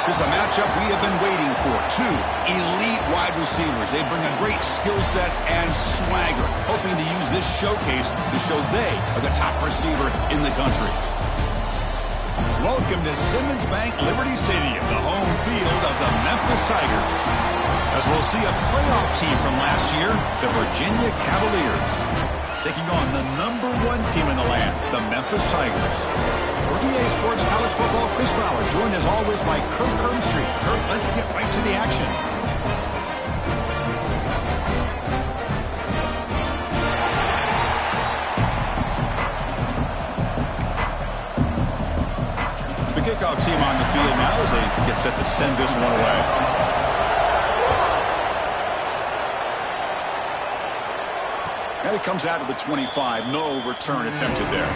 This is a matchup we have been waiting for. Two elite wide receivers. They bring a great skill set and swagger, hoping to use this showcase to show they are the top receiver in the country. Welcome to Simmons Bank Liberty Stadium, the home field of the Memphis Tigers. As we'll see a playoff team from last year, the Virginia Cavaliers, taking on the #1 team in the land, the Memphis Tigers. For EA Sports College Football, Chris Fowler, joined as always by Kirk Herbstreit. Kirk, let's get right to the action. The kickoff team on the field now as they get set to send this one away. And it comes out of the 25. No return attempted there.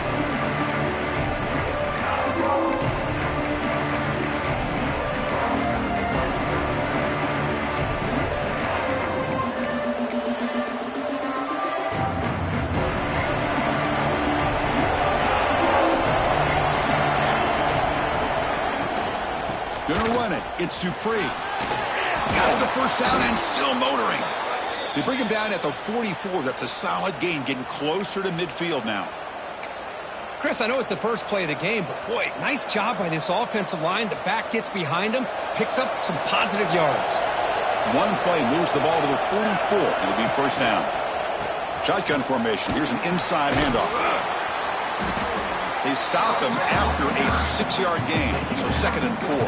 Gonna run it. It's Dupree. Got the first down and still motoring. They bring him down at the 44. That's a solid gain, getting closer to midfield now. Chris, I know it's the first play of the game, but boy, nice job by this offensive line. The back gets behind him, picks up some positive yards. One play moves the ball to the 44. It'll be first down. Shotgun formation. Here's an inside handoff. They stop him after a 6-yard gain, so 2nd and 4.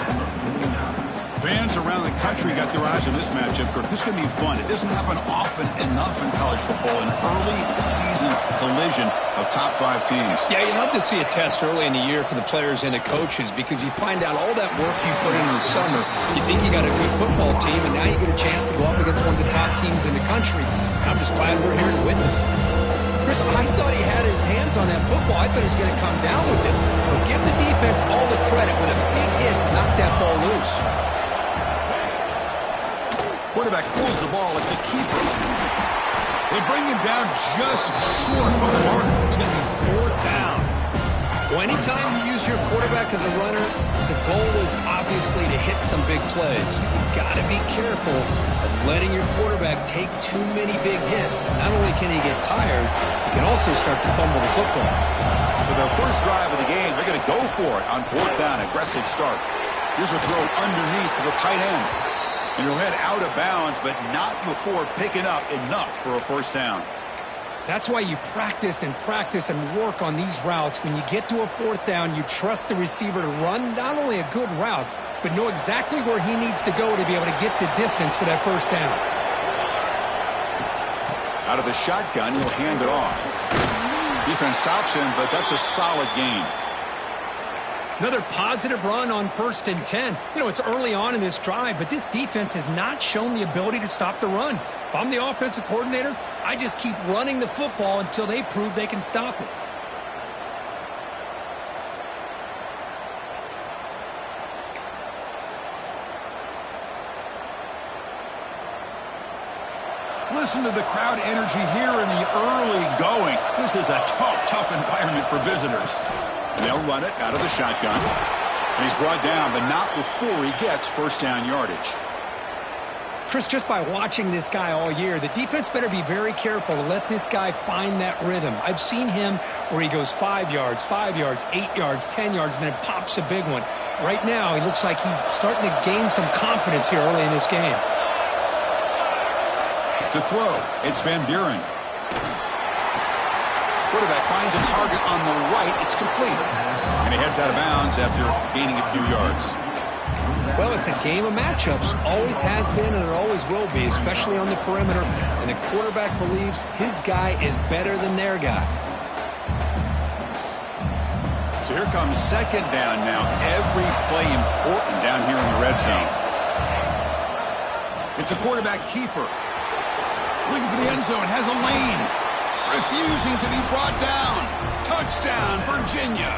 Fans around the country got their eyes on this matchup. This is going to be fun. It doesn't happen often enough in college football, an early season collision of top 5 teams. Yeah, you love to see a test early in the year for the players and the coaches because you find out all that work you put in the summer. You think you got a good football team, and now you get a chance to go up against one of the top teams in the country. I'm just glad we're here to witness it. Chris, I thought he had his hands on that football. I thought he was going to come down with it. But give the defense all the credit with a big hit to knock that ball loose. Quarterback pulls the ball. It's a keeper. They bring him down just short of the mark. It's going to be 4th down. Well, anytime you use your quarterback as a runner, the goal is obviously to hit some big plays. You've got to be careful of letting your quarterback take too many big hits. Not only can he get tired, he can also start to fumble the football. So their first drive of the game, they're going to go for it on 4th down. Aggressive start. Here's a throw underneath to the tight end. And he'll head out of bounds, but not before picking up enough for a first down. That's why you practice and practice and work on these routes. When you get to a 4th down, you trust the receiver to run not only a good route, but know exactly where he needs to go to be able to get the distance for that first down. Out of the shotgun, he'll hand it off. Defense stops him, but that's a solid gain. Another positive run on 1st and 10. You know, it's early on in this drive, but this defense has not shown the ability to stop the run. If I'm the offensive coordinator, I just keep running the football until they prove they can stop it. Listen to the crowd energy here in the early going. This is a tough environment for visitors. And they'll run it out of the shotgun. And he's brought down, but not before he gets first down yardage. Chris, just by watching this guy all year, the defense better be very careful to let this guy find that rhythm. I've seen him where he goes 5 yards, 8 yards, 10 yards, and then pops a big one. Right now, he looks like he's starting to gain some confidence here early in this game. To throw, it's Van Buren. Quarterback finds a target on the right. It's complete. And he heads out of bounds after gaining a few yards. Well, it's a game of matchups. Always has been and it always will be, especially on the perimeter. And the quarterback believes his guy is better than their guy. So here comes 2nd down now. Every play important down here in the red zone. It's a quarterback keeper. Looking for the end zone. Has a lane. Refusing to be brought down. Touchdown, Virginia.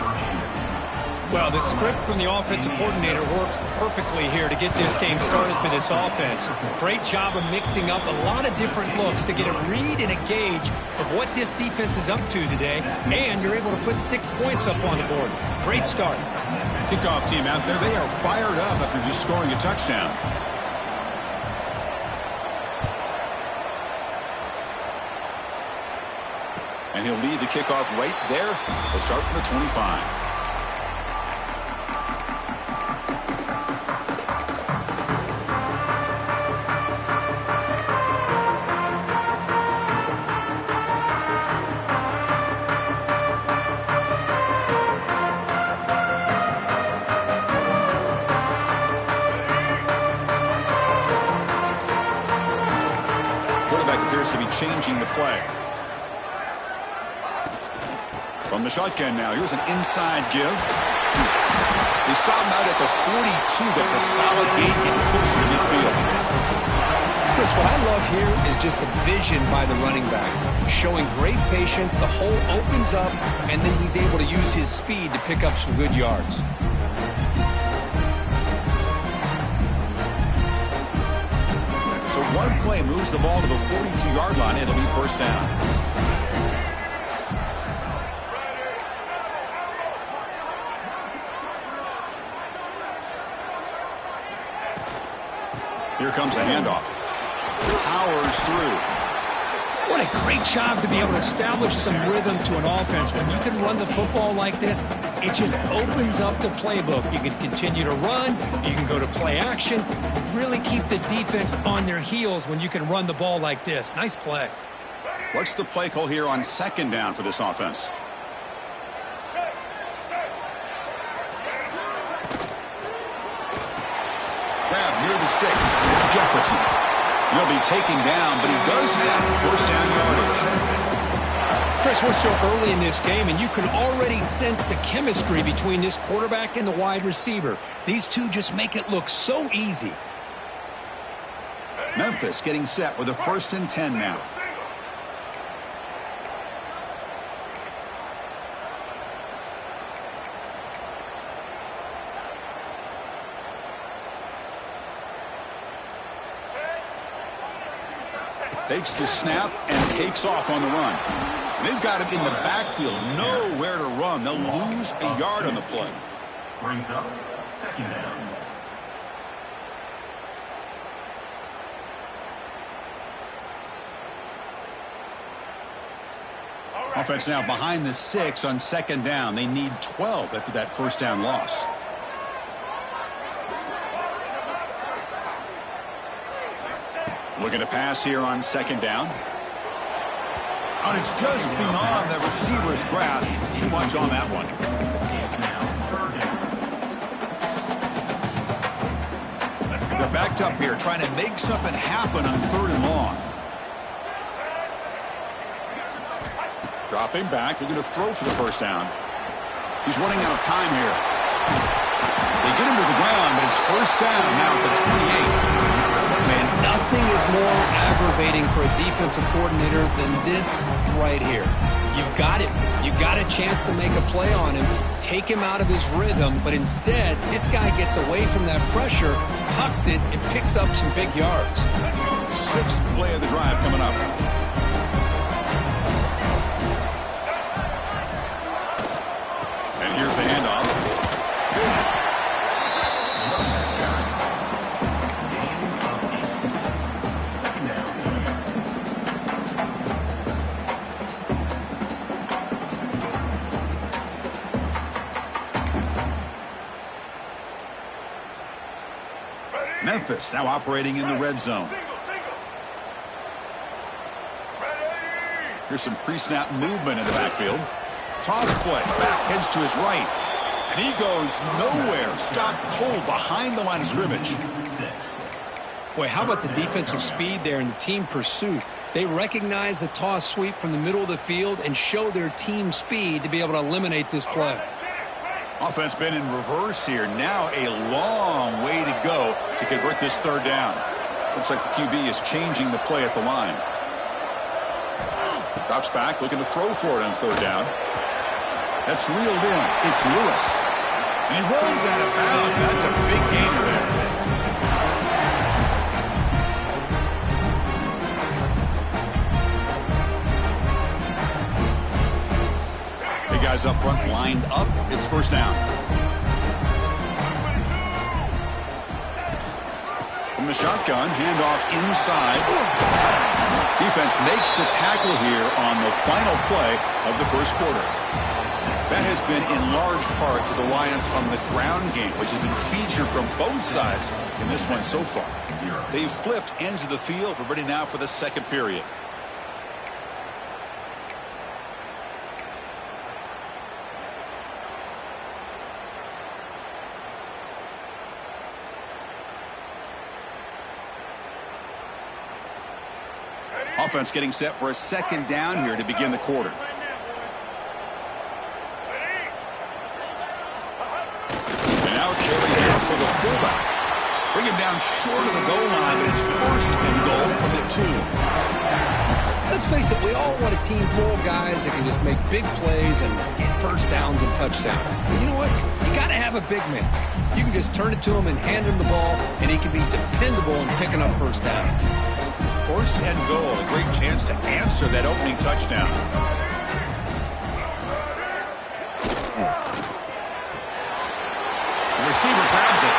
Well, the script from the offensive coordinator works perfectly here to get this game started for this offense. Great job of mixing up a lot of different looks to get a read and a gauge of what this defense is up to today. And you're able to put 6 points up on the board. Great start. Kickoff team out there, they are fired up after just scoring a touchdown. And he'll lead the kickoff right there. They'll start from the 25. Quarterback appears to be changing the play. From the shotgun now, here's an inside give. They stop him out at the 42. That's a solid gain getting closer to midfield. Chris, what I love here is just the vision by the running back. Showing great patience, the hole opens up, and then he's able to use his speed to pick up some good yards. So one play moves the ball to the 42-yard line. It'll be first down. Here comes a handoff. Powers through. What a great job to be able to establish some rhythm to an offense. When you can run the football like this, it just opens up the playbook. You can continue to run. You can go to play action. You really keep the defense on their heels when you can run the ball like this. Nice play. What's the play call here on second down for this offense? Grab near the sticks. It's Jefferson. He'll be taken down, but he does have first down yardage. Chris, we're still early in this game, and you can already sense the chemistry between this quarterback and the wide receiver. These two just make it look so easy. Memphis getting set with a 1st and 10 now. Takes the snap and takes off on the run. They've got him in the backfield, nowhere to run. They'll lose a yard on the play. Brings up second down. Offense now behind the 6 on second down. They need 12 after that first down loss. Looking to pass here on second down. And it's just beyond the receiver's grasp. Too much on that one. They're backed up here trying to make something happen on 3rd and long. Dropping back. They're going to throw for the first down. He's running out of time here. They get him to the ground, but it's first down now at the 28. Man, nothing is more aggravating for a defensive coordinator than this right here. You've got it. You've got a chance to make a play on him, take him out of his rhythm, but instead, this guy gets away from that pressure, tucks it, and picks up some big yards. 6th play of the drive coming up. And here's the handoff. Memphis now operating in the red zone. Here's some pre-snap movement in the backfield. Toss play. Back heads to his right. And he goes nowhere. Stopped cold behind the line of scrimmage. Boy, how about the defensive speed there in team pursuit? They recognize the toss sweep from the middle of the field and show their team speed to be able to eliminate this play. Offense been in reverse here. Now a long way to go to convert this 3rd down. Looks like the QB is changing the play at the line. Drops back, looking to throw for it on 3rd down. That's reeled in. It's Lewis. And he runs out of bounds. That's a big gainer there. Guys up front lined up. It's first down. the shotgun, handoff inside. Defense makes the tackle here on the final play of the first quarter. That has been in large part to the Lions on the ground game, which has been featured from both sides in this one so far. They've flipped ends of the field. We're ready now for the second period. Offense getting set for a second down here to begin the quarter. And now carry here for the fullback. Bring him down short of the goal line, but it's first and goal from the 2. Let's face it, we all want a team full of guys that can just make big plays and get first downs and touchdowns. But you know what? You got to have a big man. You can just turn it to him and hand him the ball, and he can be dependable in picking up first downs. First and goal, a great chance to answer that opening touchdown. The receiver grabs it.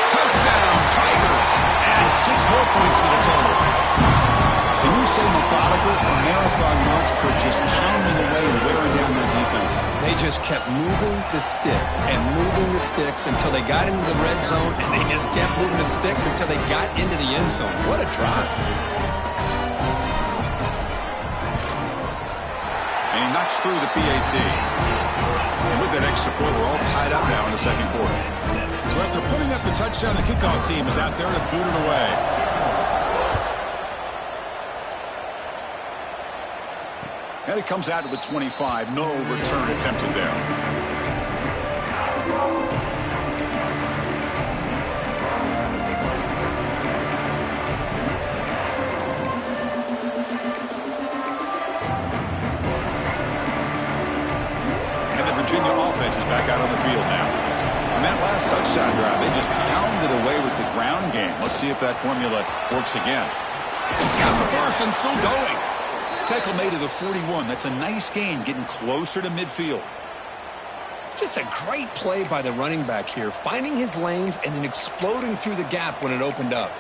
Touchdown, Tigers! And 6 more points to the total. Can you say methodical? A marathon march, Kurt, just pounding away and wearing down their defense. They just kept moving the sticks and moving the sticks until they got into the red zone, and they just kept moving the sticks until they got into the end zone. What a drive. And he knocks through the PAT. And with that extra point, we're all tied up now in the second quarter. So after putting up the touchdown, the kickoff team is out there to boot it away. And it comes out to the 25. No return attempted there. And the Virginia offense is back out on the field now. On that last touchdown drive, they just pounded away with the ground game. Let's see if that formula works again. He's got the first and still going. Tackle made to the 41. That's a nice gain, getting closer to midfield. Just a great play by the running back here, finding his lanes and then exploding through the gap when it opened up.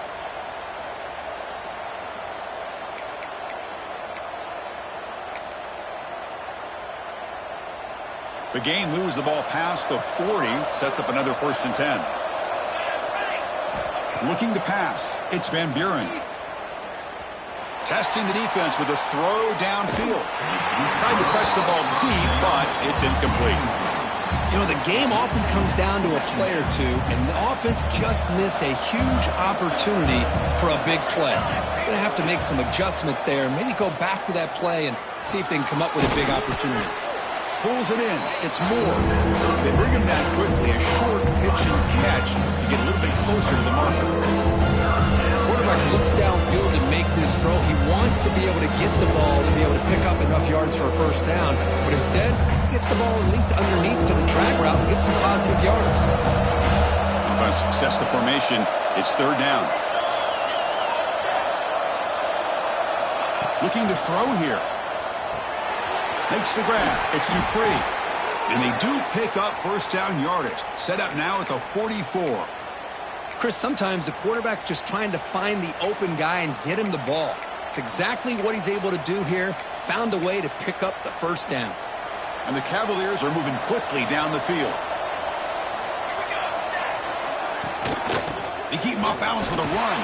The game moves the ball past the 40, sets up another 1st and 10. Looking to pass, it's Van Buren. Testing the defense with a throw downfield. Tried to press the ball deep, but it's incomplete. You know, the game often comes down to a play or two, and the offense just missed a huge opportunity for a big play. They're going to have to make some adjustments there and maybe go back to that play and see if they can come up with a big opportunity. Pulls it in. It's Moore. They bring him down quickly. A short pitch and catch to get a little bit closer to the marker. Quarterback looks downfield to make this throw. He wants to be able to get the ball to be able to pick up enough yards for a first down. But instead, he gets the ball at least underneath to the drag route and gets some positive yards. Offense sets the formation. It's 3rd down. Looking to throw here. Makes the grab. It's Dupree. And they do pick up first down yardage. Set up now at the 44. Chris, sometimes the quarterback's just trying to find the open guy and get him the ball. It's exactly what he's able to do here. Found a way to pick up the first down. And the Cavaliers are moving quickly down the field. They keep him off balance with a run.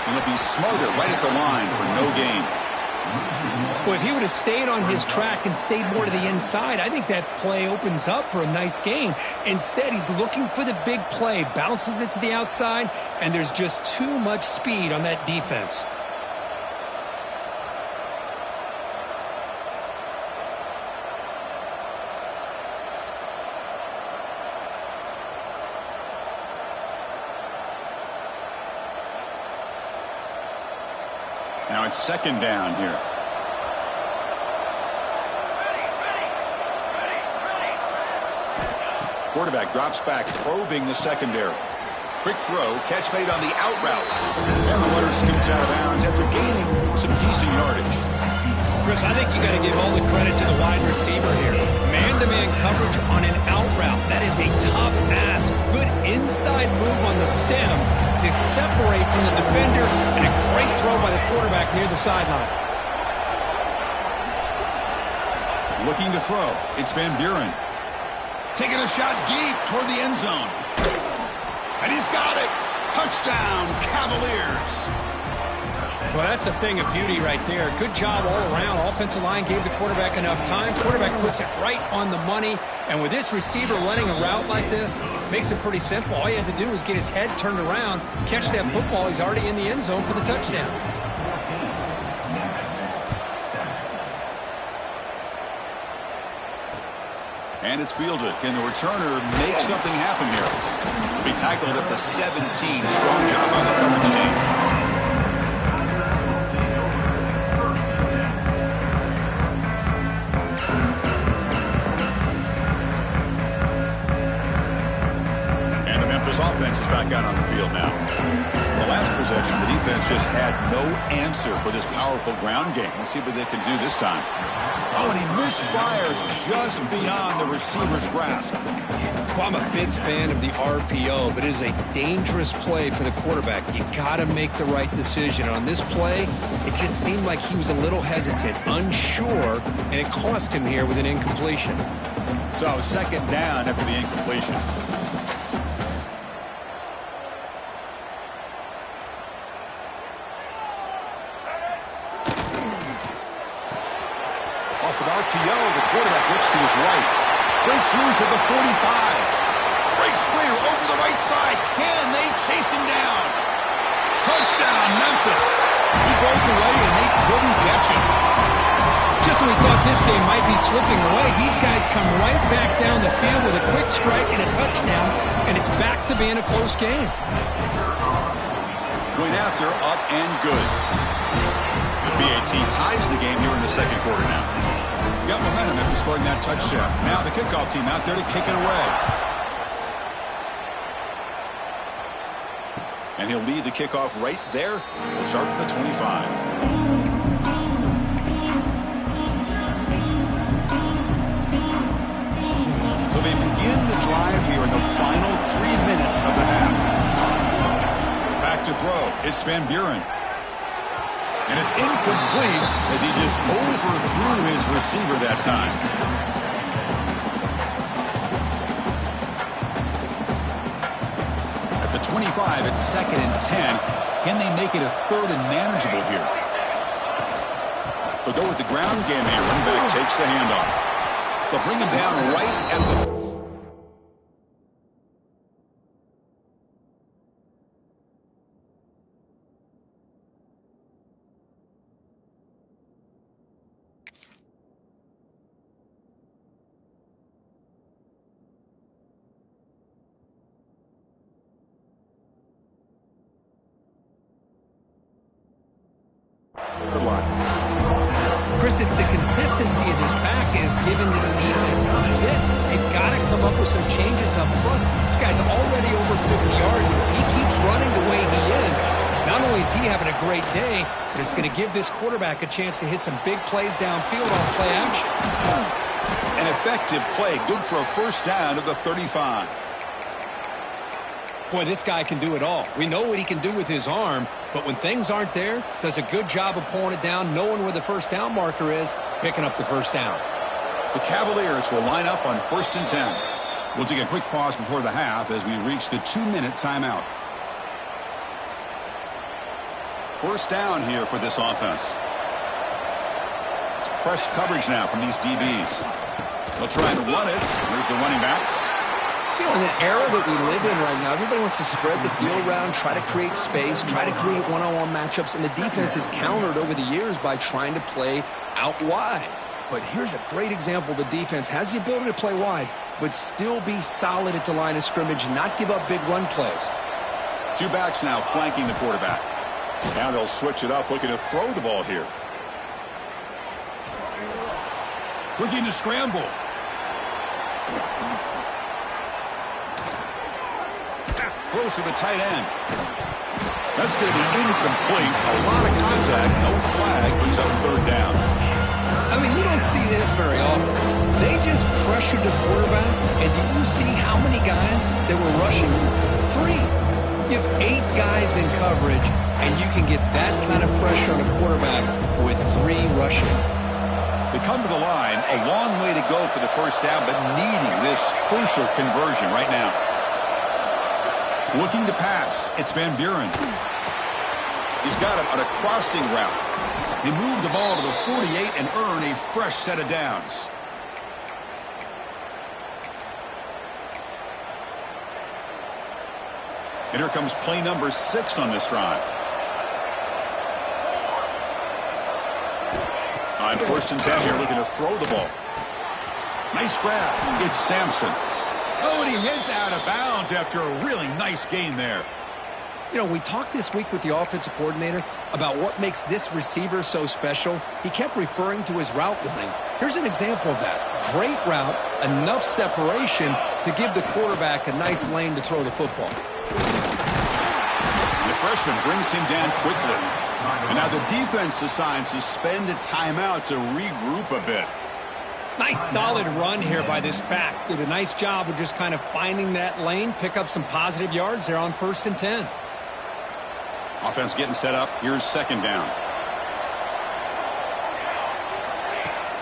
And he'll be smothered right at the line for no gain. Well, if he would have stayed on his track and stayed more to the inside, I think that play opens up for a nice gain. Instead, he's looking for the big play, bounces it to the outside, and there's just too much speed on that defense. Now it's 2nd down here. Quarterback drops back, probing the secondary. Quick throw, catch made on the out route. And the runner scoots out of bounds after gaining some decent yardage. Chris, I think you got to give all the credit to the wide receiver here. Man-to-man coverage on an out route. That is a tough ask. Good inside move on the stem to separate from the defender, and a great throw by the quarterback near the sideline. Looking to throw. It's Van Buren. Taking a shot deep toward the end zone. And he's got it. Touchdown, Cavaliers. Well, that's a thing of beauty right there. Good job all around. Offensive line gave the quarterback enough time. Quarterback puts it right on the money. And with this receiver running a route like this, makes it pretty simple. All you had to do was get his head turned around, catch that football. He's already in the end zone for the touchdown. And it's fielded. Can the returner make something happen here? To be tackled at the 17. Strong job by the coverage team. Offense is back out on the field now. The last possession, the defense just had no answer for this powerful ground game. Let's see what they can do this time. Oh, and he misfires just beyond the receiver's grasp. Well, I'm a big fan of the RPO, but it is a dangerous play for the quarterback. You got to make the right decision. On this play, it just seemed like he was a little hesitant, unsure, and it cost him here with an incompletion. So, second down after the incompletion. RPO, the quarterback looks to his right. Breaks loose at the 45. Breaks clear over the right side. Can they chase him down? Touchdown, Memphis. He broke away and they couldn't catch him. Just when we thought this game might be slipping away, these guys come right back down the field with a quick strike and a touchdown, and it's back to being a close game. Went after, up and good. The BAT ties the game here in the second quarter now. Got momentum after scoring that touchdown. Now the kickoff team out there to kick it away. And he'll lead the kickoff right there. He'll start from the 25. So they begin the drive here in the final 3 minutes of the half. Back to throw. It's Van Buren. And it's incomplete as he just overthrew his receiver that time. At the 25, it's 2nd and 10. Can they make it a 3rd and manageable here? They'll go with the ground game here. Running back takes the handoff. They'll bring him down right at the... Chris, it's the consistency of this pack is giving this defense fits. They've got to come up with some changes up front. This guy's already over 50 yards, and if he keeps running the way he is, not only is he having a great day, but it's going to give this quarterback a chance to hit some big plays downfield on play action. An effective play, good for a first down of the 35. Boy, this guy can do it all. We know what he can do with his arm, but when things aren't there, does a good job of pulling it down, knowing where the first down marker is, picking up the first down. The Cavaliers will line up on 1st and 10. We'll take a quick pause before the half as we reach the 2-minute timeout. First down here for this offense. It's press coverage now from these DBs. They'll try and run it. Here's the running back. You know, in the era that we live in right now, everybody wants to spread the field around, try to create space, try to create one-on-one matchups, and the defense has countered over the years by trying to play out wide. But here's a great example. The defense has the ability to play wide, but still be solid at the line of scrimmage, not give up big run plays. 2 backs now flanking the quarterback. Now they'll switch it up, looking to throw the ball here. Looking to scramble. Throws to the tight end. That's going to be incomplete. A lot of contact, no flag, brings up 3rd down. I mean, you don't see this very often. They just pressured the quarterback, and did you see how many guys that were rushing? 3. You have 8 guys in coverage, and you can get that kind of pressure on a quarterback with 3 rushing. They come to the line, a long way to go for the first down, but needing this crucial conversion right now. Looking to pass, it's Van Buren. He's got him on a crossing route. They move the ball to the 48 and earn a fresh set of downs. And here comes play number 6 on this drive. On 1st and 10 here, looking to throw the ball. Nice grab. It's Sampson. Oh, and he hits out of bounds after a really nice gain there. You know, we talked this week with the offensive coordinator about what makes this receiver so special. He kept referring to his route running. Here's an example of that. Great route, enough separation to give the quarterback a nice lane to throw the football. The freshman brings him down quickly. And now the defense decides to spend a timeout to regroup a bit. Nice solid run here by this back. Did a nice job of just kind of finding that lane, pick up some positive yards there on 1st and 10. Offense getting set up. Here's 2nd down.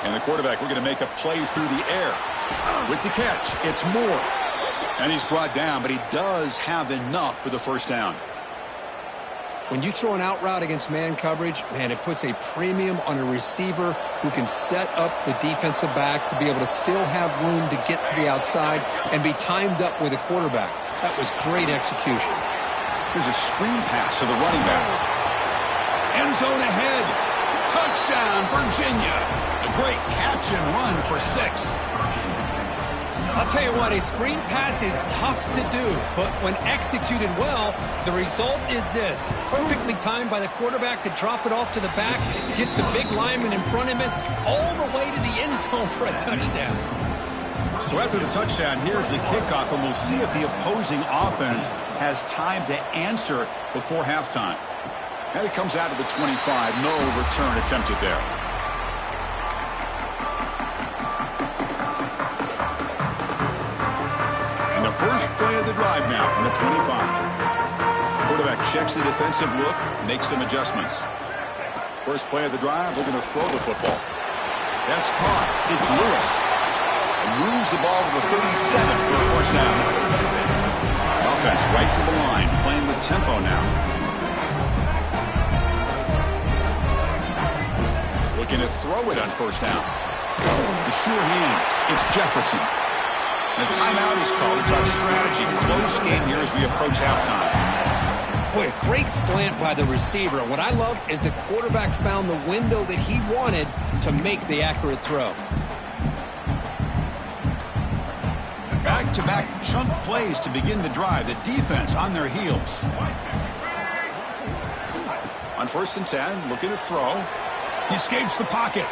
And the quarterback looking to make a play through the air. With the catch, it's Moore. And he's brought down, but he does have enough for the first down. When you throw an out route against man coverage, man, it puts a premium on a receiver who can set up the defensive back to be able to still have room to get to the outside and be timed up with a quarterback. That was great execution. Here's a screen pass to the running back. End zone ahead. Touchdown, Virginia. A great catch and run for 6. I'll tell you what, a screen pass is tough to do, but when executed well, the result is this. Perfectly timed by the quarterback to drop it off to the back, gets the big lineman in front of him, all the way to the end zone for a touchdown. So after the touchdown, here's the kickoff, and we'll see if the opposing offense has time to answer before halftime. And it comes out of the 25. No return attempted there. And the first play of the drive now from the 25. Quarterback checks the defensive look, makes some adjustments. First play of the drive, looking to throw the football. That's caught. It's Lewis. And moves the ball to the 37 for a first down. Offense right to the line, playing with tempo now. Looking to throw it on first down. The sure hands. It's Jefferson. And a timeout is called. To talk strategy. Close game here as we approach halftime. Boy, a great slant by the receiver. What I love is the quarterback found the window that he wanted to make the accurate throw. Back-to-back chunk plays to begin the drive. The defense on their heels. On 1st and 10, looking to throw. He escapes the pocket.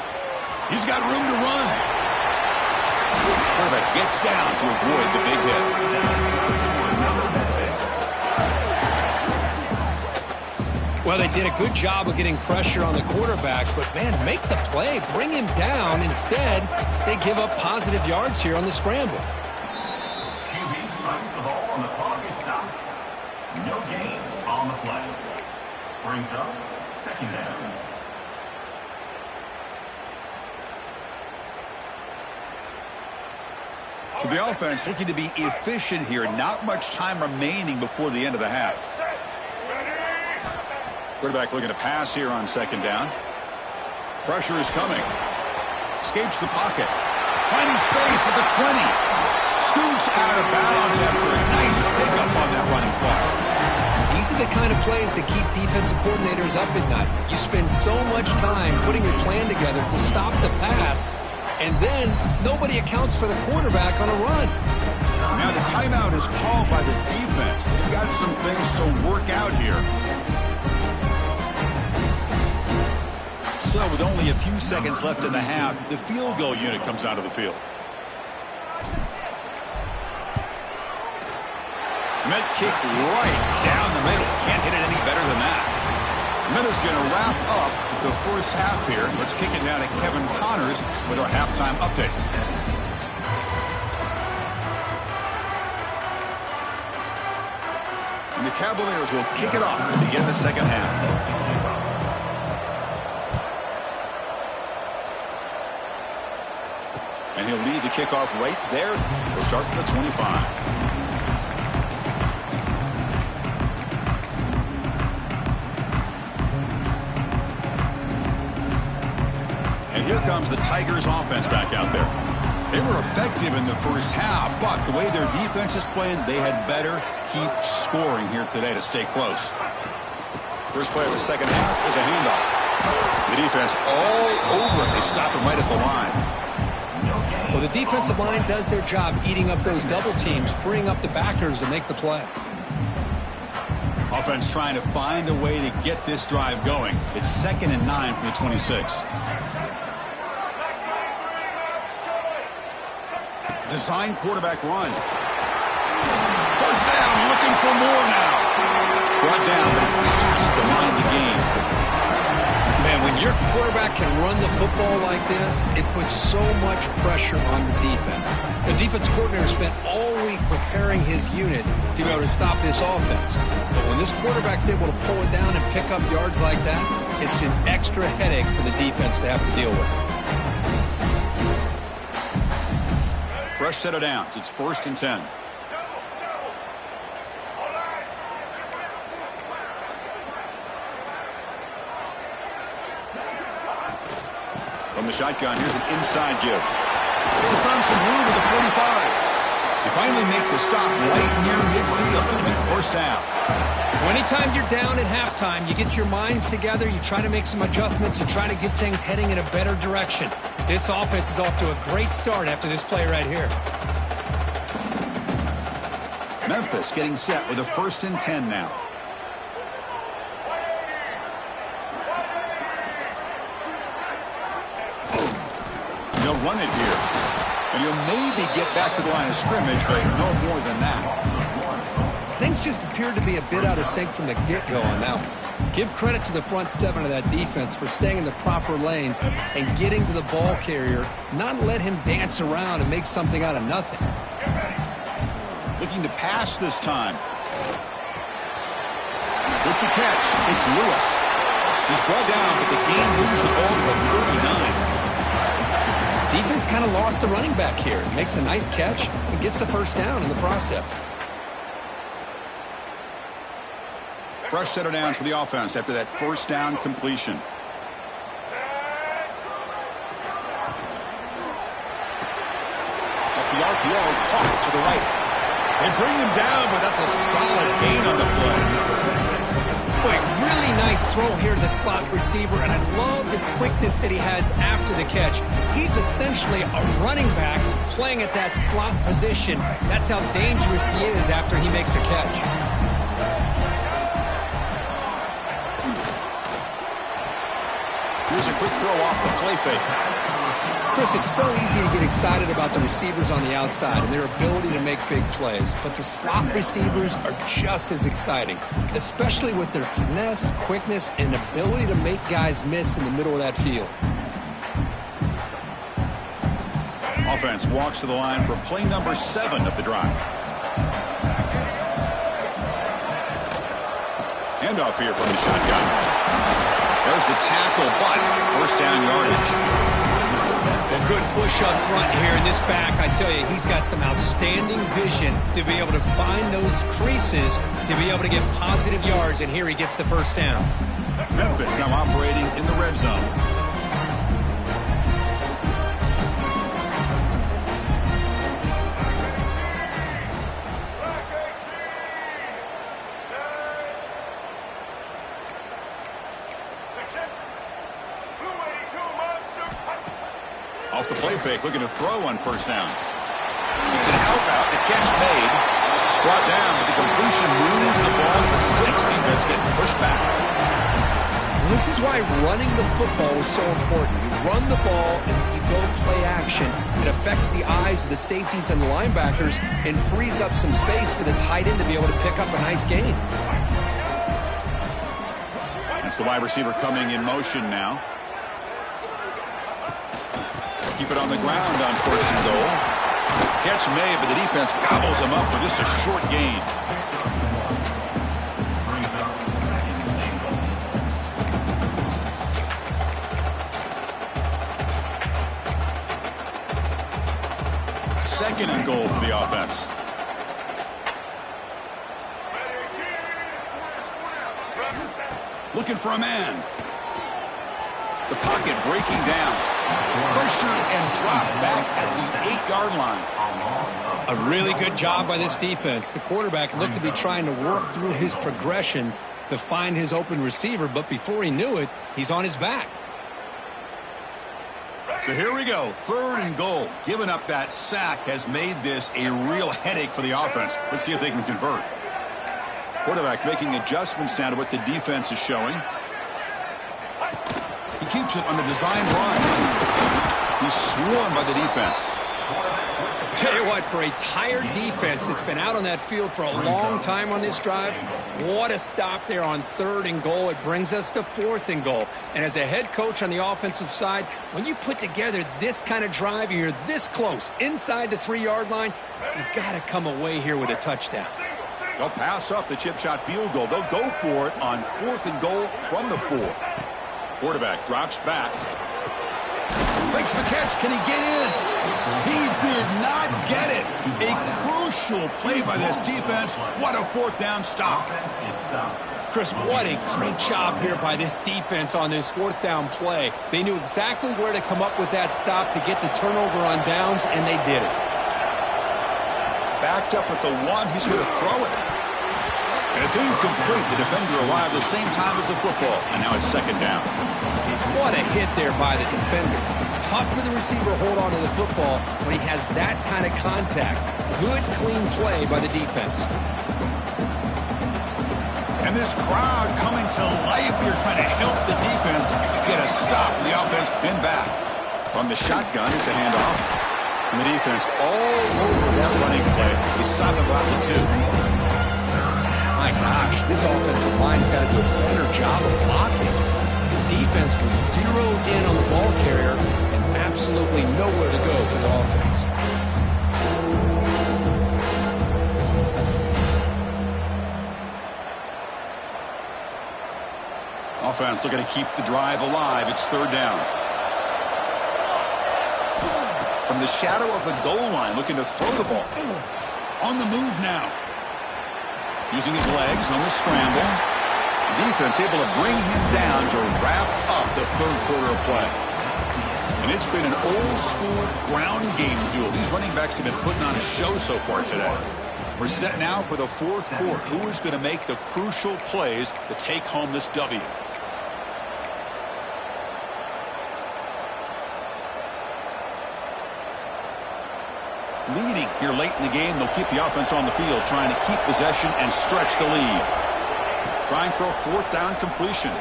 He's got room to run. Quarterback gets down to avoid the big hit. Well, they did a good job of getting pressure on the quarterback, but, man, make the play. Bring him down. Instead, they give up positive yards here on the scramble. QB strikes the ball and the clock is stopped. No gain on the play. Brings up 2nd down. So the offense looking to be efficient here. Not much time remaining before the end of the half. Quarterback looking to pass here on 2nd down. Pressure is coming. Escapes the pocket. Finding space at the 20. Scoots out of bounds after a nice pickup on that running play. These are the kind of plays that keep defensive coordinators up at night. You spend so much time putting your plan together to stop the pass, and then nobody accounts for the quarterback on a run. Now the timeout is called by the defense. They've got some things to work out here. So with only a few seconds left in the half, the field goal unit comes out of the field. Met kick right down the middle. Can't hit it any better than that. Miller's going to wrap up the first half here. Let's kick it down to Kevin Connors with our halftime update. And the Cavaliers will kick it off to begin the second half. And he'll lead the kickoff right there. We'll start from the 25. And here comes the Tigers offense back out there. They were effective in the first half, but the way their defense is playing, they had better keep scoring here today to stay close. First play of the second half is a handoff. The defense all over it. They stop him right at the line. Well, the defensive line does their job eating up those double teams, freeing up the backers to make the play. Offense trying to find a way to get this drive going. It's 2nd and 9 from the 26. Design quarterback run. First down, looking for more now. Brought down, but it's past the line of the game. Man, when your quarterback can run the football like this, it puts so much pressure on the defense. The defense coordinator spent all week preparing his unit to be able to stop this offense. But when this quarterback's able to pull it down and pick up yards like that, it's an extra headache for the defense to have to deal with. Fresh set of downs. It's 1st and 10. From the shotgun, here's an inside give. He's found some room at the 45. They finally make the stop right near midfield in first half. Well, anytime you're down at halftime, you get your minds together, you try to make some adjustments, you try to get things heading in a better direction. This offense is off to a great start after this play right here. Memphis getting set with a 1st and 10 now. They'll run it here. And you'll maybe get back to the line of scrimmage, but no more than that. Things just appeared to be a bit out of sync from the get-go on that one. Give credit to the front 7 of that defense for staying in the proper lanes and getting to the ball carrier, not let him dance around and make something out of nothing. Looking to pass this time. With the catch, it's Lewis. He's brought down, but the game moves the ball to the 39. Defense kind of lost the running back here. Makes a nice catch and gets the first down in the process. Fresh set of downs for the offense after that first down completion. Off the RPO, caught to the right. They bring him down, but that's a solid gain on the play. Boy, really nice throw here to the slot receiver, and I love the quickness that he has after the catch. He's essentially a running back playing at that slot position. That's how dangerous he is after he makes a catch. Here's a quick throw off the play fake. Chris, it's so easy to get excited about the receivers on the outside and their ability to make big plays, but the slot receivers are just as exciting, especially with their finesse, quickness, and ability to make guys miss in the middle of that field. Offense walks to the line for play number 7 of the drive. Handoff here from the shotgun. There's the tackle, but first down yardage. A good push up front here in this back. I tell you, he's got some outstanding vision to be able to find those creases, to be able to get positive yards, and here he gets the first down. Memphis now operating in the red zone. Off the play fake, looking to throw on first down. It's an help out. The catch made. Brought down, but the completion moves the ball to the 6. Defense getting pushed back. Well, this is why running the football is so important. You run the ball and then you go play action. It affects the eyes of the safeties and the linebackers and frees up some space for the tight end to be able to pick up a nice gain. That's the wide receiver coming in motion now. Keep it on the ground on first and goal. Catch made, but the defense gobbles him up for just a short gain. second and goal for the offense. Looking for a man. The pocket breaking down. Pressure and drop back at the 8-yard line. A really good job by this defense. The quarterback looked to be trying to work through his progressions to find his open receiver, but before he knew it, he's on his back. So here we go, 3rd and goal. Giving up that sack has made this a real headache for the offense. Let's see if they can convert. Quarterback making adjustments now to what the defense is showing. He keeps it on the design run. He's swarmed by the defense. Tell you what, for a tired defense that's been out on that field for a long time on this drive, what a stop there on 3rd and goal. It brings us to 4th and goal. And as a head coach on the offensive side, when you put together this kind of drive and you're this close inside the 3-yard line, you got to come away here with a touchdown. They'll pass up the chip shot field goal. They'll go for it on 4th and goal from the 4. Quarterback drops back. Makes the catch. Can he get in? He did not get it. A crucial play by this defense. What a 4th down stop. Chris, what a great job here by this defense on this 4th down play. They knew exactly where to come up with that stop to get the turnover on downs, and they did it. Backed up at the 1. He's going to throw it. And it's incomplete. The defender arrived the same time as the football. And now it's 2nd down. What a hit there by the defender. Tough for the receiver to hold on to the football when he has that kind of contact. Good, clean play by the defense. And this crowd coming to life here trying to help the defense get a stop. The offense pinned back. From the shotgun, it's a handoff. And the defense all over that running play. They stop it about the 2. My gosh, this offensive line's got to do a better job of blocking. The defense was zeroed in on the ball carrier and absolutely nowhere to go for the offense. Offense looking to keep the drive alive. It's 3rd down. From the shadow of the goal line, looking to throw the ball. On the move now. Using his legs on the scramble. The defense able to bring him down to wrap up the 3rd quarter of play. And it's been an old-school ground game duel. These running backs have been putting on a show so far today. We're set now for the 4th quarter. Who is going to make the crucial plays to take home this W? Leading here late in the game, they'll keep the offense on the field, trying to keep possession and stretch the lead. Trying for a 4th down completion.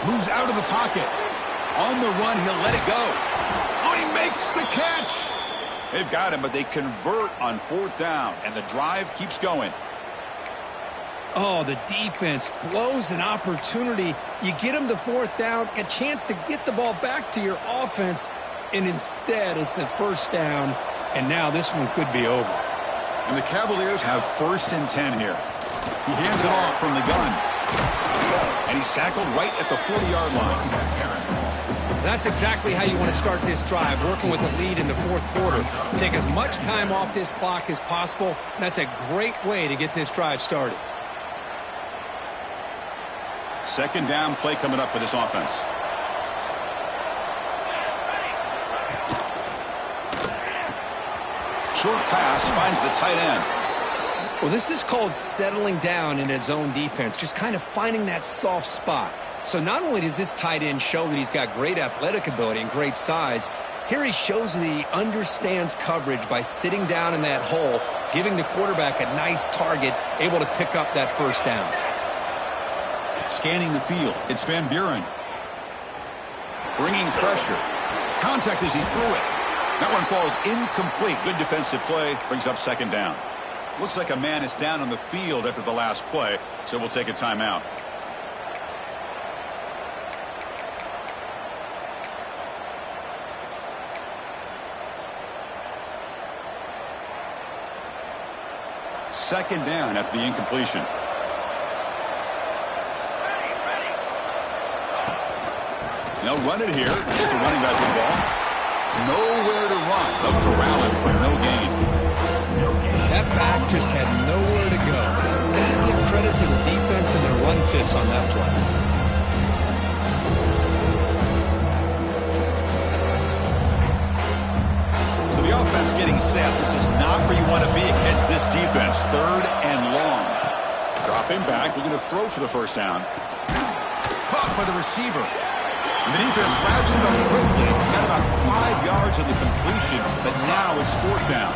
Moves out of the pocket. On the run, he'll let it go. Oh, he makes the catch. They've got him, but they convert on 4th down, and the drive keeps going. Oh, the defense blows an opportunity. You get them to 4th down, a chance to get the ball back to your offense, and instead it's a 1st down. And now this one could be over. And the Cavaliers have 1st and 10 here. He hands it off from the gun. And he's tackled right at the 40-yard line. That's exactly how you want to start this drive, working with the lead in the 4th quarter. Take as much time off this clock as possible. That's a great way to get this drive started. 2nd down play coming up for this offense. Short pass finds the tight end. Well, this is called settling down in his own defense, just kind of finding that soft spot. So not only does this tight end show that he's got great athletic ability and great size, here he shows that he understands coverage by sitting down in that hole, giving the quarterback a nice target, able to pick up that 1st down. Scanning the field, it's Van Buren. Bringing pressure. Contact as he threw it. That one falls incomplete. Good defensive play. Brings up 2nd down. Looks like a man is down on the field after the last play, so we'll take a timeout. Second down after the incompletion. They'll run it here. Just a running back with the ball. Nowhere to run. They'll corral him for no gain. That back just had nowhere to go. Gotta give credit to the defense and their run fits on that play. So the offense getting set. This is not where you want to be against this defense. 3rd and long. Dropping back, looking to throw for the first down. Caught by the receiver. And the defense wraps him up quickly. Got about 5 yards on the completion, but now it's 4th down.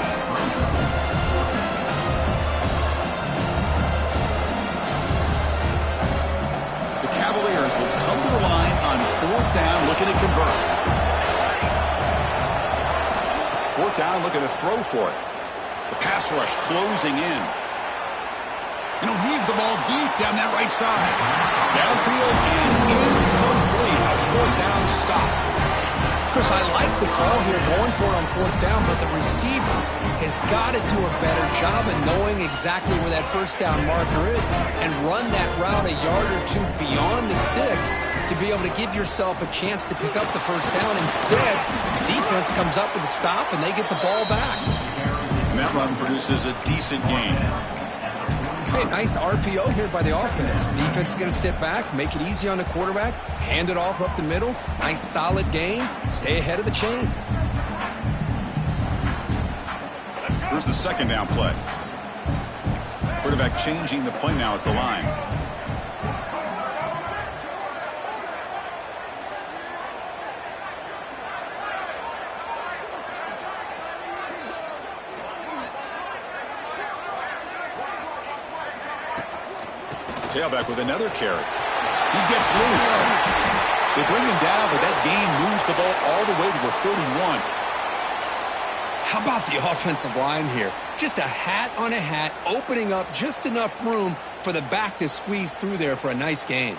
The Cavaliers will come to the line on 4th down, looking to convert. 4th down, looking to throw for it. The pass rush closing in. And he'll heave the ball deep down that right side. Downfield and incomplete. A 4th down stop. Chris, I like the call here going for it on 4th down, but the receiver has got to do a better job of knowing exactly where that first down marker is and run that route a yard or two beyond the sticks to be able to give yourself a chance to pick up the first down. Instead, the defense comes up with a stop and they get the ball back. And that run produces a decent gain. Hey, nice RPO here by the offense. Defense is going to sit back, make it easy on the quarterback, hand it off up the middle. Nice solid gain. Stay ahead of the chains. Here's the 2nd down play. Quarterback changing the play now at the line. Tailback with another carry. He gets loose. They bring him down, but that gain moves the ball all the way to the 31. How about the offensive line here? Just a hat on a hat, opening up just enough room for the back to squeeze through there for a nice gain.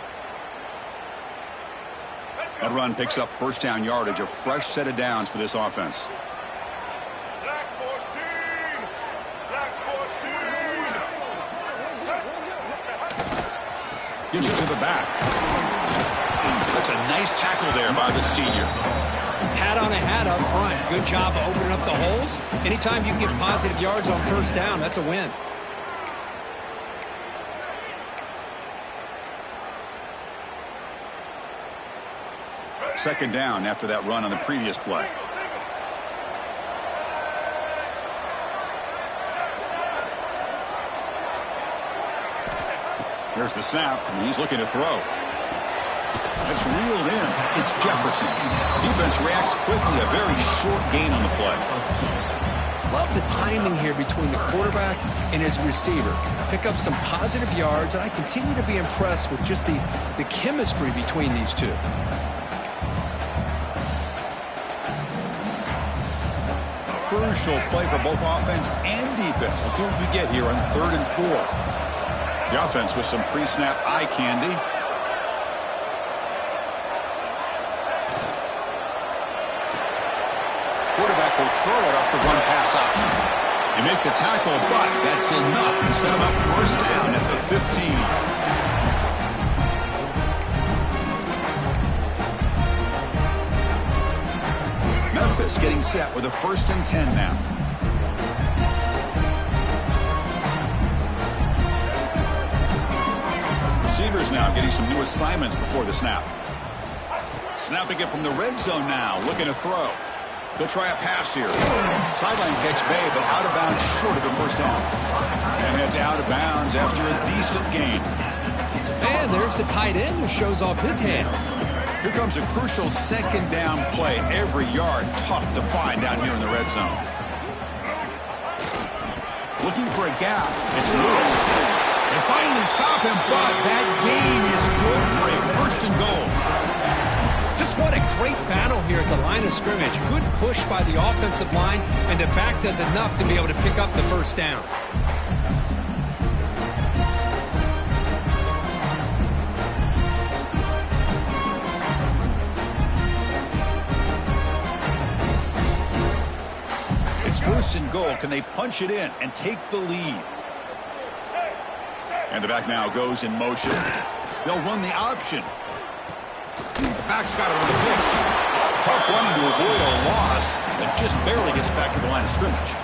That run picks up first down yardage, a fresh set of downs for this offense. Gives it to the back. That's a nice tackle there by the senior. Hat on a hat up front. Good job of opening up the holes. Anytime you can get positive yards on first down, that's a win. Second down after that run on the previous play. Here's the snap, and he's looking to throw. That's reeled in. It's Jefferson. Defense reacts quickly. A very short gain on the play. Love the timing here between the quarterback and his receiver. Pick up some positive yards, and I continue to be impressed with just the chemistry between these two. Crucial play for both offense and defense. We'll see what we get here on 3rd and 4. The offense with some pre-snap eye candy. Quarterback will throw it off the run pass option. They make the tackle, but that's enough to set him up first down at the 15. Memphis getting set with a 1st and 10 now. Receivers now getting some new assignments before the snap. Snapping it from the red zone now, looking to throw. They'll try a pass here. Sideline catch made, but out of bounds short of the first down. And it's out of bounds after a decent gain. And there's the tight end who shows off his hands. Here comes a crucial 2nd down play. Every yard tough to find down here in the red zone. Looking for a gap. It's Lewis. They finally stop him, but that gain is good for a 1st and goal. Just what a great battle here at the line of scrimmage. Good push by the offensive line, and the back does enough to be able to pick up the first down. It's 1st and goal. Can they punch it in and take the lead? And the back now goes in motion. They'll run the option. Back's got it on the pitch. Tough running to avoid a loss that just barely gets back to the line of scrimmage.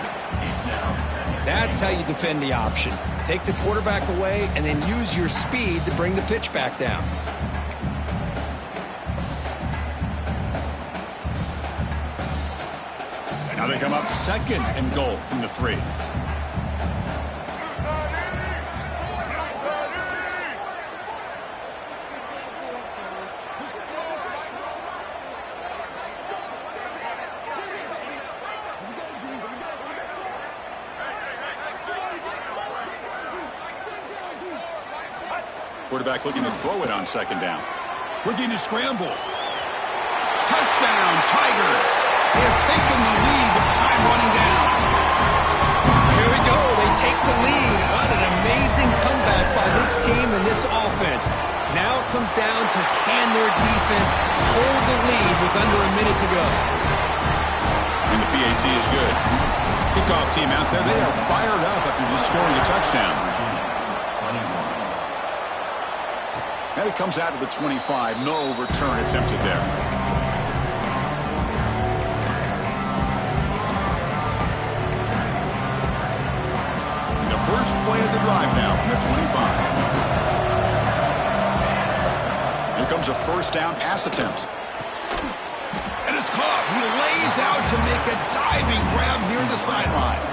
That's how you defend the option. Take the quarterback away and then use your speed to bring the pitch back down. And now they come up 2nd and goal from the 3. Quarterback looking to throw it on 2nd down. Looking to scramble. Touchdown, Tigers. They have taken the lead with time running down. Here we go. They take the lead. What an amazing comeback by this team and this offense. Now it comes down to can their defense hold the lead with under a minute to go. And the PAT is good. Kickoff team out there. They are fired up after just scoring a touchdown. And it comes out of the 25. No return attempted there. And the first play of the drive now from the 25. Here comes a 1st down pass attempt. And it's caught. He lays out to make a diving grab near the sideline.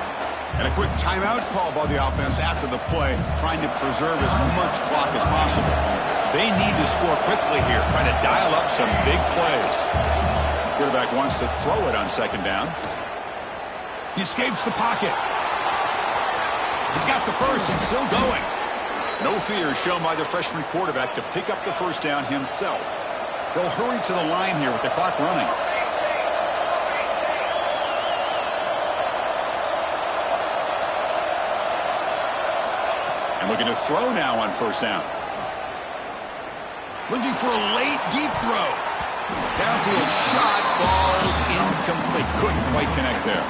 And a quick timeout call by the offense after the play, trying to preserve as much clock as possible. They need to score quickly here, trying to dial up some big plays. Quarterback wants to throw it on 2nd down. He escapes the pocket. He's got the first and still going. No fear shown by the freshman quarterback to pick up the 1st down himself. They'll hurry to the line here with the clock running. And looking to throw now on 1st down. Looking for a late, deep throw. Downfield shot falls incomplete. Couldn't quite connect there.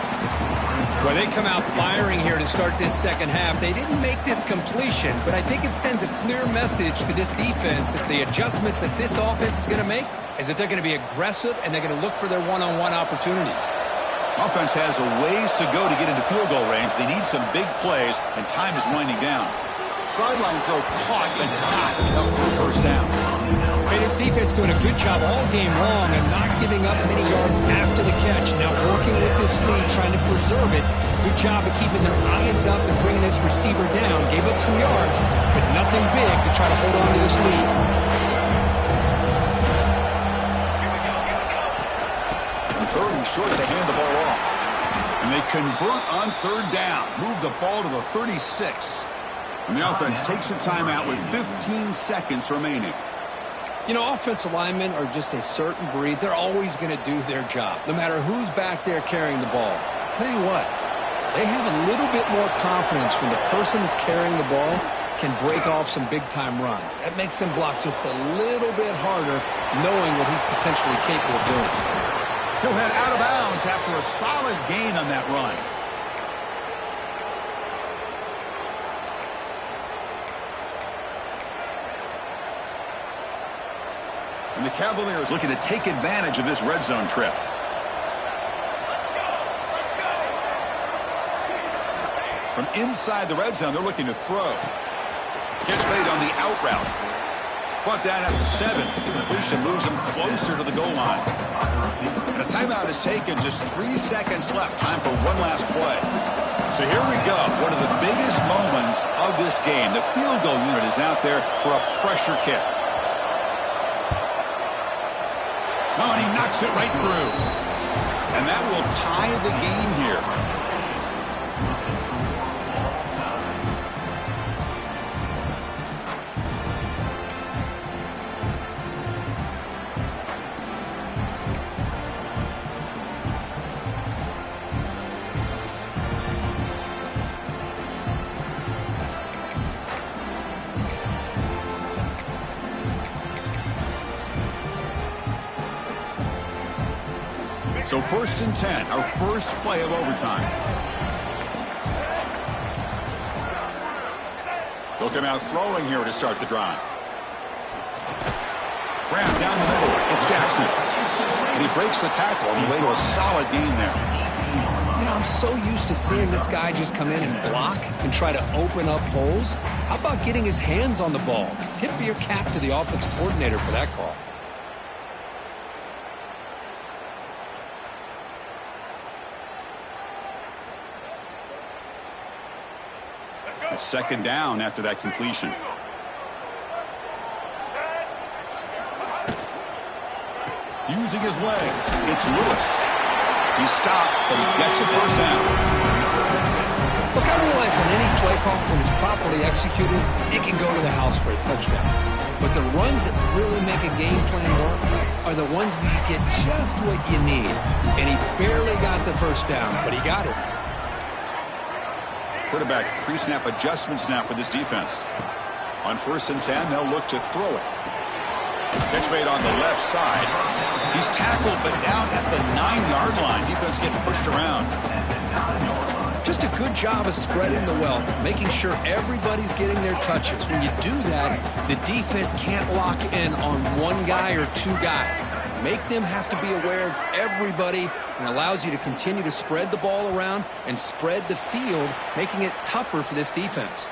Well, they come out firing here to start this 2nd half. They didn't make this completion, but I think it sends a clear message to this defense that the adjustments that this offense is going to make is that they're going to be aggressive and they're going to look for their one-on-one opportunities. Offense has a ways to go to get into field goal range. They need some big plays, and time is winding down. Sideline throw caught, but not enough for a 1st down. Raiders defense doing a good job all game long and not giving up many yards after the catch. Now working with this lead, trying to preserve it. Good job of keeping their eyes up and bringing this receiver down. Gave up some yards, but nothing big to try to hold on to this lead. On 3rd and short, they hand the ball off. And they convert on 3rd down. Move the ball to the 36. And the offense takes a timeout with 15 seconds remaining. You know, offensive linemen are just a certain breed. They're always going to do their job, no matter who's back there carrying the ball. I'll tell you what, they have a little bit more confidence when the person that's carrying the ball can break off some big-time runs. That makes them block just a little bit harder, knowing what he's potentially capable of doing. He'll head out of bounds after a solid gain on that run. And the Cavaliers looking to take advantage of this red zone trip. From inside the red zone, they're looking to throw. Catch made on the out route. Brought down at the 7. The completion moves them closer to the goal line. And a timeout is taken. Just 3 seconds left. Time for one last play. So here we go. One of the biggest moments of this game. The field goal unit is out there for a pressure kick. Oh, and he knocks it right through. And that will tie the game here. So 1st and 10, our first play of overtime. They'll come out throwing here to start the drive. Graham down the middle. It's Jackson. And he breaks the tackle on the way to a solid gain there. You I'm so used to seeing this guy just come in and block and try to open up holes. How about getting his hands on the ball? Tip your cap to the offensive coordinator for that call. It's second down after that completion. Using his legs, it's Lewis. He's stopped, but he gets a first down. Look, I realize on any play call, when it's properly executed, it can go to the house for a touchdown. But the runs that really make a game plan work are the ones where you get just what you need. And he barely got the first down, but he got it. Quarterback pre-snap adjustments now for this defense. On 1st and 10, they'll look to throw it. Catch made on the left side. He's tackled, but down at the 9-yard line. Defense getting pushed around. Just a good job of spreading the wealth, making sure everybody's getting their touches. When you do that, the defense can't lock in on one guy or two guys. Make them have to be aware of everybody, and allows you to continue to spread the ball around and spread the field, making it tougher for this defense.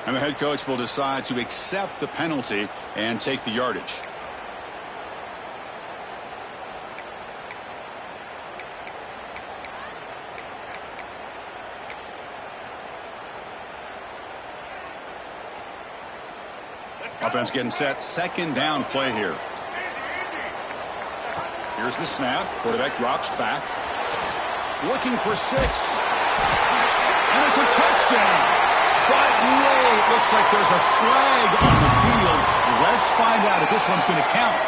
And the head coach will decide to accept the penalty and take the yardage. Offense getting set. Second down play here. Here's the snap. Quarterback drops back. Looking for 6. And it's a touchdown. But no, it looks like there's a flag on the field. Let's find out if this one's going to count.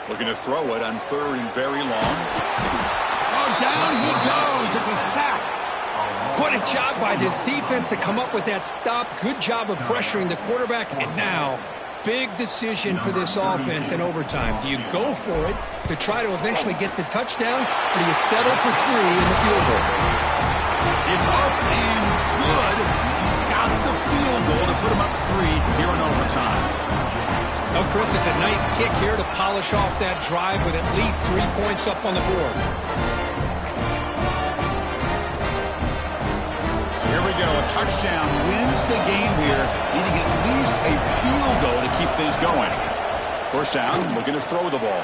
Looking to throw it on 3rd and very long. Oh, down he goes. It's a sack. What a job by this defense to come up with that stop. Good job of pressuring the quarterback. And now, big decision for this offense in overtime. Do you go for it to try to eventually get the touchdown, or do you settle for 3 in the field goal? It's up and good. He's got the field goal to put him up 3 here in overtime. Oh, Chris, it's a nice kick here to polish off that drive with at least 3 points up on the board. Here we go. A touchdown wins the game here, needing at least a field goal to keep things going. First down, looking to throw the ball.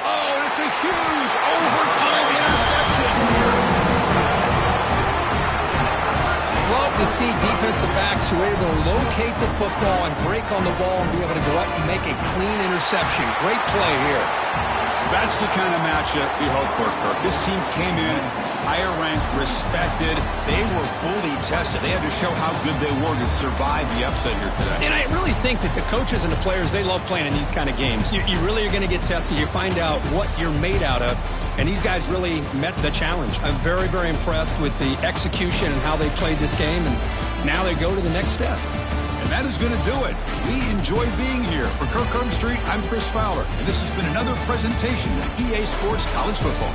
Oh, and it's a huge overtime interception. Love to see defensive backs who are able to locate the football and break on the ball and be able to go up and make a clean interception. Great play here. That's the kind of matchup we hope for, Kirk. This team came in higher ranked, respected. They were fully tested. They had to show how good they were to survive the upset here today. And I really think that the coaches and the players, they love playing in these kind of games. You really are going to get tested. You find out what you're made out of. And these guys really met the challenge. I'm very, very impressed with the execution and how they played this game. And now they go to the next step. And that is going to do it. We enjoyed being here. For Kirk Herbstreit, I'm Chris Fowler. And this has been another presentation of EA Sports College Football.